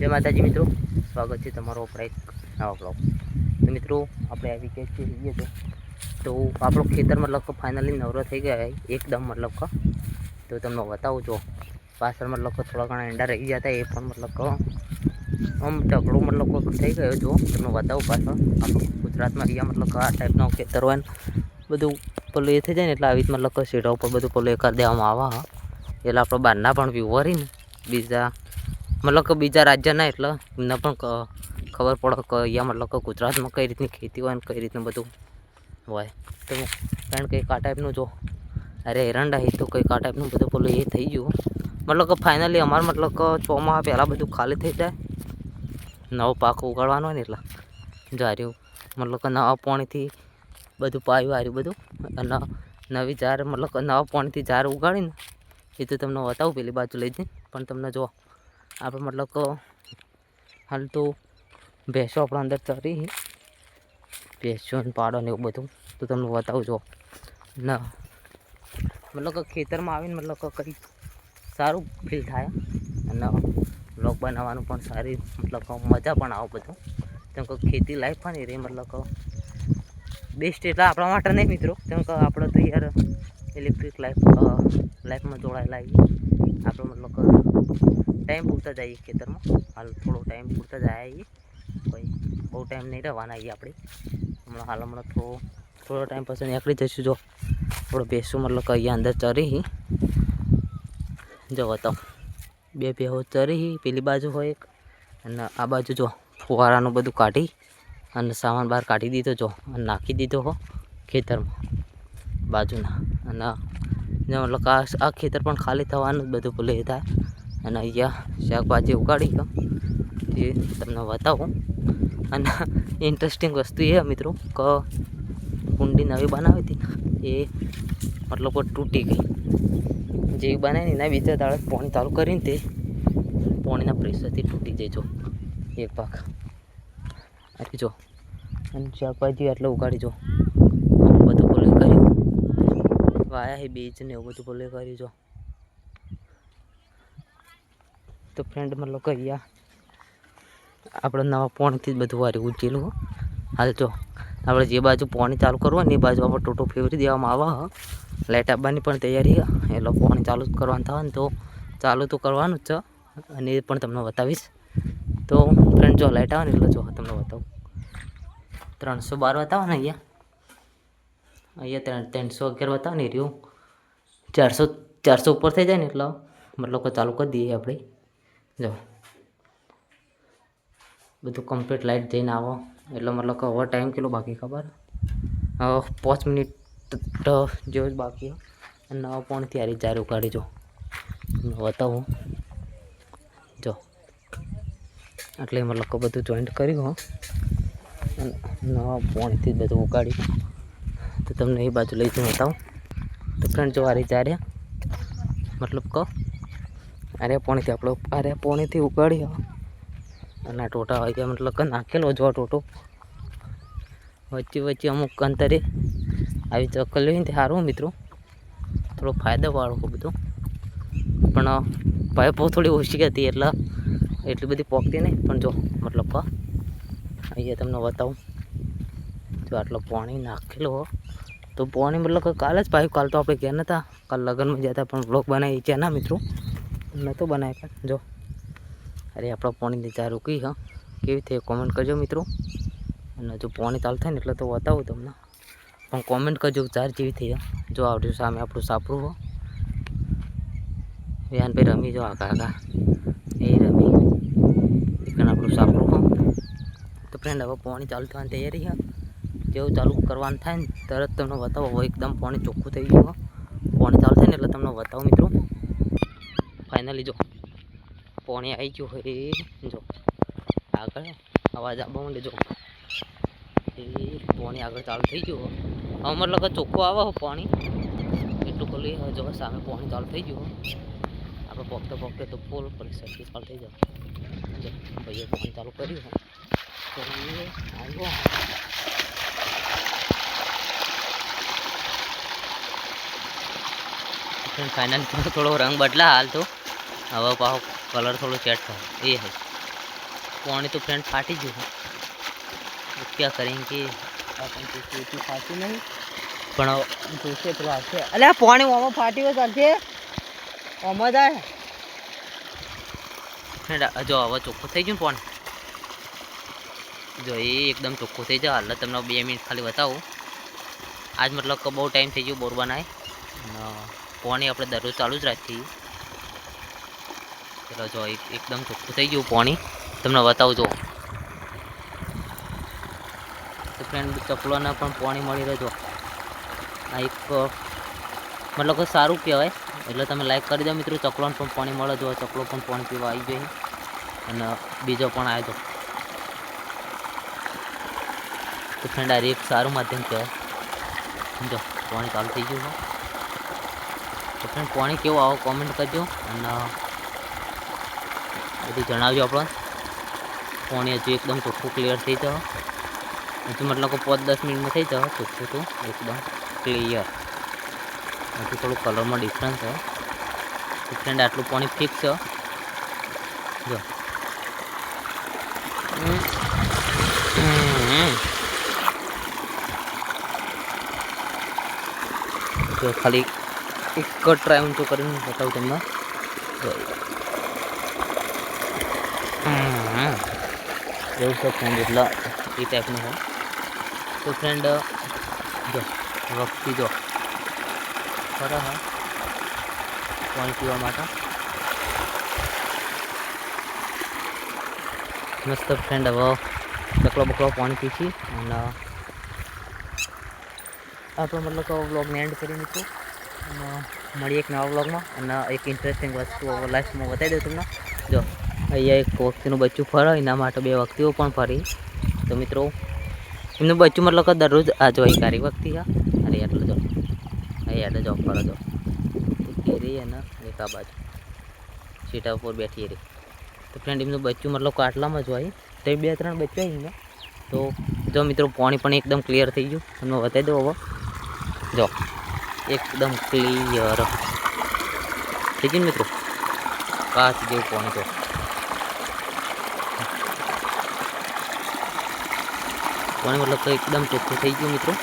जय माताजी मित्रों, स्वागत है तमारो अपना एक नवा ब्लॉग। तो मित्रों આપણે આવી ગયા છીએ તો આપણો ખેતર મતલબ કે ફાઇનલી નવરો થઈ ગયા है एकदम मतलब का। तो તમને બતાવું જો પાછળ मतलब કે થોડા ઘણા એંડા રહી ગયા હતા એ પણ मतलब કે આમ ઢગલો मतलब કે થઈ ગયો જો તમને બતાવું પાછળ આપણું ગુજરાતમાં અહીંયા मतलब કે આ ટાઈપનો ખેતર હોય ને બધું પેલું એ થઈ જાય ને એટલે આવી मतलब કે સીડા ઉપર બધું પેલું એ કરી દેવામાં આવે એટલે આપણે બહારના પણ વ્યૂઅર ને બીજા मतलब કે બીજા રાજ્યના એટલે એમને પણ ખબર પડે કે અહીંયા मतलब કે ગુજરાતમાં કઈ રીતની ખેતી હોય ને કઈ રીતનું બધું હોય। તો કારણ કે આ ટાઈપનું જો અરે એરંડા એ તો કંઈક આ ટાઈપનું બધું પેલું એ થઈ ગયું मतलब કે ફાઇનલી અમારે मतलब કે ચોમાસા પહેલાં બધું ખાલી થઈ જાય નવો પાક ઉગાડવાનો હોય ને એટલે જાર્યું मतलब કે નવા પાણીથી બધું પાયું હાર્યું બધું અને નવી ઝાર मतलब કે નવા પાણીથી ઝાર ઉગાડીને એ તો તમને બતાવું પેલી બાજુ લઈ જઈને પણ તમને જો આપણે मतलब કે હાલ તો ભેંસો આપણા અંદર ચરી ભેંસો ને પાડો ને એવું બધું તો તમને બતાવું જો ના मतलब કે ખેતરમાં આવીને मतलब કે કંઈ સારું ફીલ થાય અને બ્લોગ બનાવવાનું પણ સારી मतलब કે મજા પણ આવે બધું કેમ કે ખેતી લાઈફ પણ એ રહી मतलब કે બેસ્ટ એટલા આપણા માટે નહીં મિત્રો કેમ કે આપણે તો યાર ઇલેક્ટ્રિક લાઈફમાં જોડાયેલા આપણે मतलब કે टाइम पूरता जाइए खेतर में हाल थोड़ो टाइम पूरता जाए कोई बहुत टाइम नहीं रहवाना अपने हमें हाल हमें थोड़ा टाइम पास निकली जैसे जो थोड़ा बेसू मतलब कि अँ अंदर चरी ही जो बताओ बे बेहो चरी ही पेली बाजू हो एक आ बाजू जो फुवारानु बधु काढ़ी अने सामान बहार काढ़ी दीधो जो नाखी दीधो हो खेतर में बाजूना अने मतलब आ खेतर पण खाली थवानुं बधुं पेलुं ए थाय અને અહીંયા શાકભાજી ઉગાડી એ તમને બતાવું અને ઇન્ટરેસ્ટિંગ વસ્તુ એ મિત્રો કે કુંડી નવી બનાવી હતી એ મતલબ તૂટી ગઈ જેવી બનાવી એના બીજા દાડે પાણી ચાલુ કરીને તે પાણીના પ્રેશરથી તૂટી જાય જો એક ભાગ આથી જો અને શાકભાજી એટલે ઉગાડી જો બધું બોલે કર્યું વાયા એ બીજ ને એવું બધું બોલે કર્યું જો। तो फ्रेंड मतलब कि अँ आप नवा पानी थी बधु वारे उचेलू हाल जो आप जे बाजू पानी चालू करवा ए बाजू आप टोटो फेवरी देवा लाइट आवानी पण तैयारी है एट पानी चालू करवा था तो चालू तो करवानुं ज छे पण तमने बतावीश। तो फ्रेंड जो लाइट आवे ने जो तमने बताऊँ 312 बतावे ने अँ 311 बतावे ने रह्यु 400 ऊपर थी जाए ने एटले मतलब कि चालू कर दीए अपने जो बधु कम्प्लीट लाइट जईने आवो एटले मतलब कि हवे टाइम केटलो बाकी खबर 5 मिनिट जेवो ज बाकी है नवा पानी थी जार उगाड़ी जो बताऊँ जो एटले मतलब कि बधु जॉइंट कर्युं नवा पानी थी बधु उगाड़ी तो तमने ए बाजू लई जईने बताऊँ। तो फ्रेंड जो आ रही जा रहा मतलब कि अरे पानी थी आप अरे पानी थी उगाड़ी अने टोटा आई गया मतलब कि नाखेलो जो टोटो वच्चे वच्चे अमुक अंतरे आई चक्कर लईने सारूँ मित्रों थोड़ो फायदा वाळो बधुं पण पाइपो थोड़ी ओછી हती એટલે એટલી બધી પોકતી નહીં પણ જો मतलब કે અહીંયા તમને બતાવું જો આટલો પાણી નાખેલો तो पानी मतलब कि काल ज पाइप काल तो આપણે ગયા નતા કાલ લગનમાં ગયા હતા પણ બ્લોગ બનાવી છે ના મિત્રો नतो बनाया पर जो अरे आप पानी की जार रुकी हाँ केवी थे कॉमेंट करजो मित्रों अने जो पानी चालू थाय एटले तो बतावुं तमने पण कॉमेंट करजो जार जेवी थी जो आवड्यु सामे आपणुं सापड़ुं हो व्यान पे रमी जो आगा आगा ए रमी एकन आपणुं सापड़ुं हो। तो फ्रेंड हवे पानी चालू थवानी तैयारी है जेवुं चालू करवानुं थाय ने तरत तमने बतावुं हवे एकदम पानी चोख्खुं थई गयुं पानी चालू थाय ने एटले तमने बतावुं मित्रों फाइनली जो पानी आई गयो है जो आगे अवाज आवा मांडे जो पानी आगे चालू थी गयो हम मतलब कि चोख्खो आवे हो पानी एटलुं पेलुं जो सामे पानी चालू थी गयो आप पोकते पोकते तो फूल प्रेशर थी चालू थी जाए जो भाई पानी चालू कर्युं तो आव्यो फाइनल थोड़ो रंग बदला हाल तो हवा पाओ कलर थोड़ो सेट था ये है पानी तो फ्रेंड फाटी जो है, क्या करेंगे अपन तो फाटी नहीं पण जोशे तो आसे अले पानी ओमा फाटी हो चलते ओमा जाए फ्रेंड जो हवा चोख्खो थई गयो पानी जो ये एकदम चोख्खो थई जाए। हाल तमने 2 मिनिट खाली बताऊँ। आज मतलब કે બહુ ટાઈમ થઈ ગયો બોર બનાય અને પાણી આપણે દરરોજ ચાલુ જ રાખીએ। ચલો જો એકદમ ચોખ્ખું થઈ ગયું પાણી તમને બતાવું જો। તો ફ્રેન્ડ ચકલોને પણ પાણી મળી રહેજો। આ એક मतलब કે સારું કહેવાય એટલે તમે લાઈક કરી દો મિત્રો। ચકલોને પણ પાણી મળે જો, ચકલો પણ પાણી પીવા આવી જાય અને બીજો પણ આવ્યો જો। તો ફ્રેન્ડ આ એક સારું માધ્યમ કહેવાય। जो पानी चालू थी गयु है तो फ्रेंड पानी केवुं आवो कॉमेंट करजो अने बधुं जणावजो। आपणे पानी हजू एकदम चोख्खुं क्लियर थी जाए, हजू मतलब कि 5-10 मिनिट में थी जाए चोख्खुं तो एकदम क्लियर। हजू थोड़ा कलर में डिफरन्स है तो फ्रेंड आटलू पानी फिक्स है जो। तो खाली एक ट्राय ऊँचो कर बताऊँ तमने एवं सब फ्रेंड एट ये टाइपनु है। तो फ्रेंड जो वक्ती जो खरा है पानी पीवा माटे मस्त फ्रेंड। हवे चकलो बकलो पानी पीछी अने આપણે मतलब કે વ્લોગને એન્ડ કરી મિત્રો અને મળીએ એક નવા વ્લોગમાં અને એક ઇન્ટરેસ્ટિંગ વસ્તુ લાઈફમાં બતાવી દઉં તમને। જો અહીંયા એક વક્તીનું બચ્ચું ફરે એના માટે 2 વક્તીઓ પણ ફરી। તો મિત્રો એમનું બચ્ચું मतलब કે દરરોજ આ જો એક કારી વક્તી હા અરે એટલે જો અહીં એટલે જો ફરે જો એક રહી અને એક આ બાજુ સીટા ઉપર બેઠી રહી। તો ફ્રેન્ડ એમનું બચ્ચું मतलब કે આટલામાં જ હોય તો 2-3 બચ્ચા એમને। તો જો મિત્રો પાણી પણ એકદમ ક્લિયર થઈ ગયું તમને બતાવી દઉં। હવે जो एकदम क्लियर ठीक है मित्रों, काच जेवुं पाणी जो पाणी मतलब कि एकदम चोख्खुं थई गयुं मित्रों।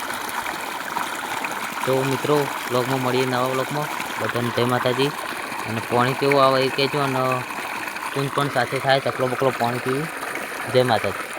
तो मित्रों व्लॉग में मळीए नवा व्लॉग में। बधाने जय माताजी अने पाणी केवुं आवे ए कहेजो अने पूंज पण साथे थाय चकलो बकलो पाणी पीवी। जय माताजी।